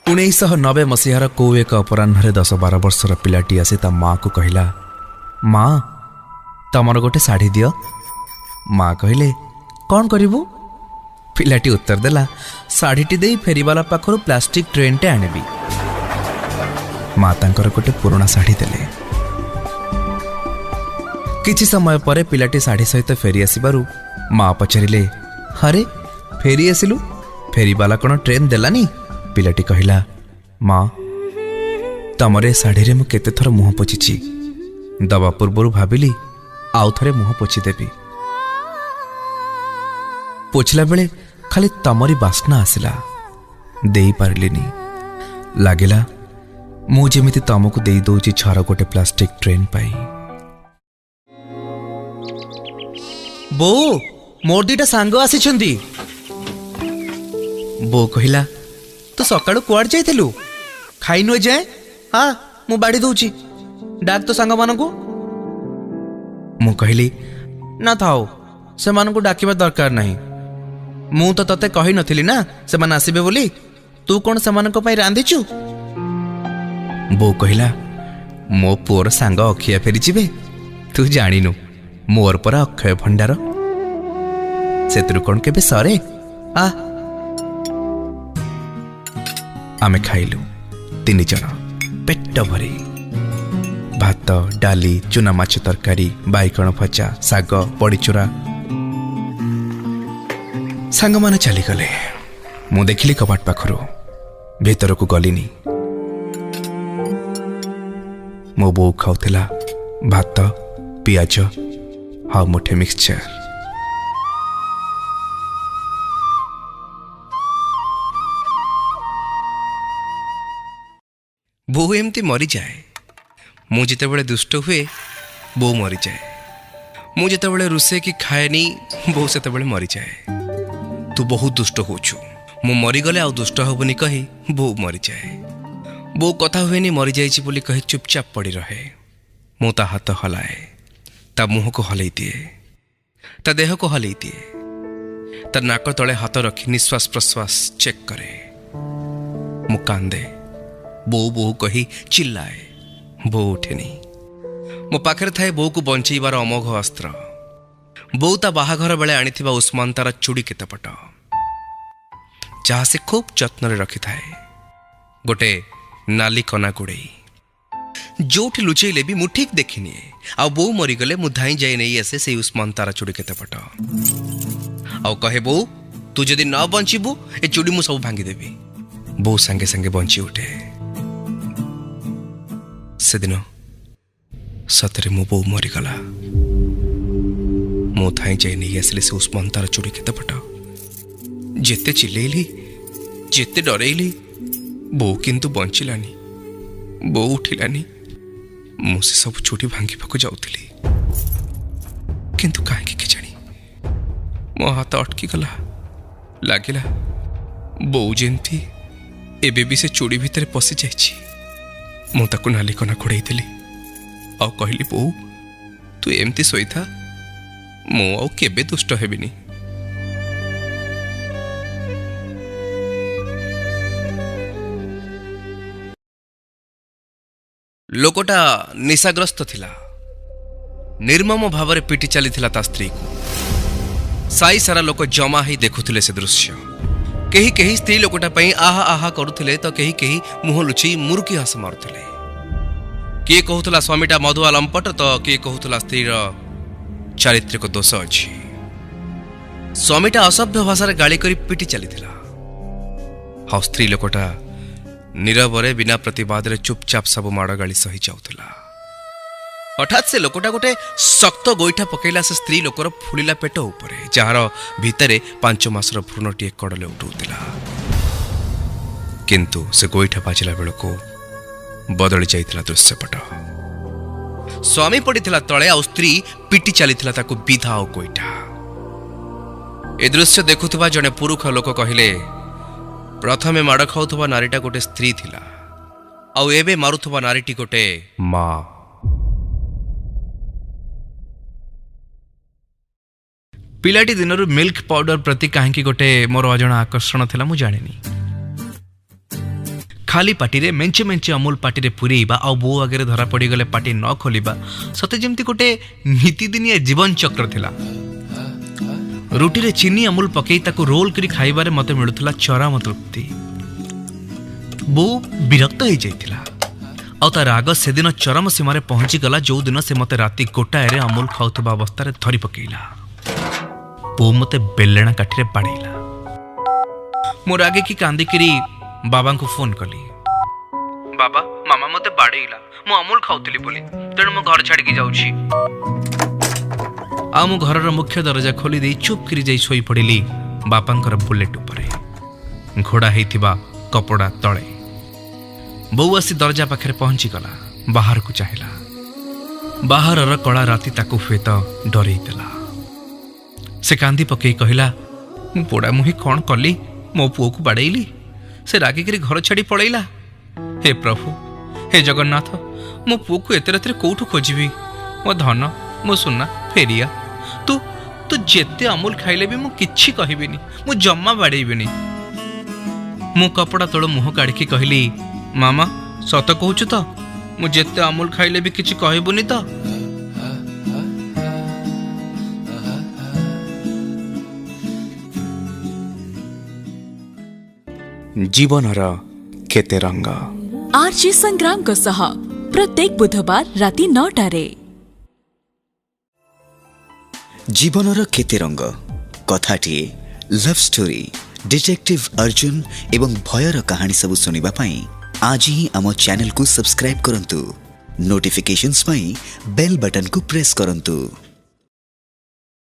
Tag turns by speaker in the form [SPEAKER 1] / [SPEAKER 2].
[SPEAKER 1] 1990 मसीहार को एक अपराह्न 10-12 वर्षर पिलाटी आसी ता माँ को कहला, माँ तमर गोटे शाढ़ी दियो। माँ कहले, कौन करिबू? पिलाटी उत्तर देला, शाढ़ीटी दे फेरीवाला पाखर प्लास्टिक ट्रेनटे आनिबी। माँ तांकर गोटे पुराना शाढ़ी देले। किछि समय परे पिलाटी शाढ़ी सहित फेरी आसिबारु माँ पचारिले, अरे फेरी आसिलु, फेरीवाला कौन ट्रेन देलानी? पिलाटी कहला, माँ तमरे शाढ़ी मु केते थर मुह पोछिछि, दबा पूर्व भाविली आउ थरे मुह पोछिदेवी। पोछला बेले खाली तमरी बास्ना आसिला, देई पारिलिनी। लागिला मु जेमिति तमको देई दउछि छार गोटे प्लास्टिक ट्रेन पाई। बो मोर दीटा सांग आसिछंदी। बो कहिला, तू सकाळु कुआड जाइथिलु? खाइनु जाए? हाँ मु बाड़ी दउछि, डाक तो सांग मानकु। मु कहली, ना थाओ से मानकु डाकिबा दरकार नाही। मु तो तते कहि नथिली ना से मान आसीबे बोली। तू कोन से मानको पई रांधिछु? बो कहिला, मो पुअर सांग अखिया फेरी जिबे। तू जानिनु मोर पर अक्षय भंडार, सेतरु कोन केबे सरे? आ आमे खाइलु 3 जण पेट भरी। भात, डाली, चुना माछ तरकारी, बाइगण भजा, साग, बड़ीचुरा। सांग माने चली गले। मु देखिली कबाट पाखरु, भीतर को गलिनी। मो बो खाउथिला भात, पियाज हा मुठे मिक्सचर। बो एमती मरी जाए। मु जितेबेले दुष्ट हुए बो मरी जाए। मु जितेबेले रुसे कि खाएनी बो सेतेबेले मरी जाए। तू बहुत दुष्ट होछु, मु मरी गले आउ दुष्ट होबनी कही बो मरी जाए। बो कथा हुएनी मरी जाइछि बोली कही चुपचाप पड़ी रहे। मु ता हाथ हलाए, ता मुह को हलई दिए, ता देह को हलई दिए, ता नाक तले हाथ रखी निश्वास प्रश्वास चेक करे। मु कांदे, बो बो कही चिल्लाए। बो उठेनी। मो पाखरे थाए बो को बंचेबार अमोघ अस्त्र। बो ता बाहाघर बेले आनिथिबा उस्मान तार चूड़ी केतेपट, जहाँ से खूब जत्न रखी थाए। गोटे नाली कना गुड़ई, जोठी लुचेले भी मु ठीक देखिनी। आ बो मरीगले मु धाई जाए नहीं आसे से उस्मान तार चूड़ी केतेपट। आउ कहे, बो तू जदि न बंचीबू ए चूड़ी मु सब भांगी देबी। बो संगे संगे बंची उठे। से दिन सतरे मो बो मरीगला। मो थाई जाए नहीं आसले से उस्मान तार चूड़ी केतेपट। जेते चिल्लेली, जेते डरेली, बो किंतु बंचिलानी। बो उठिलानी। मु से सब चूड़ी भांगिबाकु जाउथिली, किंतु काहे के जानी मो हाथ अटकी गला। लागिला बो जेंती एबे भी से चूड़ी भितर पशि जाइछि। मु ताकु नाली कना घोड़ाई देली और कहली, बो तू एमती सोईथा, मु आउ केबे दुष्ट हेबिनी। लोकटा निशाग्रस्त थिला। निर्मम भावरे पिटी चली थिला ता स्त्री को। साई सारा लोक जमा ही देखुथिले से दृश्य। केही केही स्त्री लोकटा पई आहा आहा करुथिले तो केही केही मुह लुचि मुरुकी हस मारुथिले। किए कहूला स्वामीटा मधुआ लंपट तो किए कहूला स्त्रीर चारित्रिक दोष अछि। स्वामीटा असभ्य भाषा गाड़ी करी पिटी चली थिला। हाँ स्त्री लोकटा नीरवरे बिना प्रतिवाद चुपचाप सब माड़ गाड़ी सही जाउथिला। हठात से लोकटा गोटे शक्त गोईठा पकईला से स्त्री लोकर फुलिला पेट उपरे, जार भितरे 5 मासर भ्रूणटीए कड़ले उठुला। किंतु से गोईठा बाजिला बेलको बदली जाइतिला दृश्यपट। स्वामी पड़िथिला तळे आ स्त्री पिटी चलीथिला ताकू विधा आ गोईठा। ए दृश्य देखुथुबा जने पुरुष लोक कहिले, प्रथमे माड़ खाउथुबा नारीटा गोटे स्त्री थिला, आउ एबे मारुथुबा नारीटी गोटे माँ। पिलाटी दिनरु मिल्क पाउडर प्रति कहीं गोटे मोर अजणा आकर्षण थिला मु जानिनी।
[SPEAKER 2] खाली पार्टी रे मेंचे मेंचे अमूल पार्टी रे पुरेइबा आ बो आगे धरा पड़ी गले पार्टी न खोलिबा सते जेमती गोटे नीतिदिनिया जीवन चक्र थिला। रुटी रे चीनी अमूल पकई ताको रोल करी खाइबारे मते मिलुथला चरम तृप्ति। बो विरक्त हो जाइथिला आ ता राग से दिन चरम सीमारे पहुंची गला जो दिन से मते राति गोटाए रे अमूल खाउथबा अवस्था रे धरी पकेइला। बो मते बेलेणा काठी रे बाड़ेइला। मोर आगे की कांदिकिरी बाबा को फोन कली। बाबा मामा मते बाड़ेइला मु अमूल खाउतली बोली तेणु मु घर छाड़ी जाउछि। आ मु घरर मुख्य दरजा खोली दे चुप करी जाई सोई पड़िली बापांकर बुलेट उपरे घोड़ा हेइथिबा कपड़ा तळे। बौ आसी दरजा पाखरे पहुंची गला बाहर को चाहिला। बाहरर कला राति ताकू हुएत डरई देला। से कांदी पकई कहला मु पोड़ा मुही कौन कली मो पुओ को बाड़ेइली से रागिकी घर छाड़ी पड़ेला। हे प्रभु हे जगन्नाथ मो पुओ को एते रातिर कोठु खोजिबी मो धन मो सुना फेरिया तू तू जेते अमूल खाइले भी मु किछि कहिबिनी मु जम्मा बाड़ेइबिनी। मु कपड़ा तळ मुह काढ़ी कहली मामा सत कहूछु तो मु जेते अमूल खाइले भी किछि कहबुनी तो।
[SPEAKER 1] जीवनर केते रंग
[SPEAKER 3] आरजे संग्राम को सह प्रत्येक बुधवार राति 9टारे।
[SPEAKER 4] जीवनर केते रंग कथाटी लव स्टोरी डिटेक्टिव अर्जुन एवं भयर कहानी सब सुनिबा पाई आज ही आम चैनल को सब्सक्राइब करंतु। नोटिफिकेशंस पाई बेल बटन को प्रेस करंतु।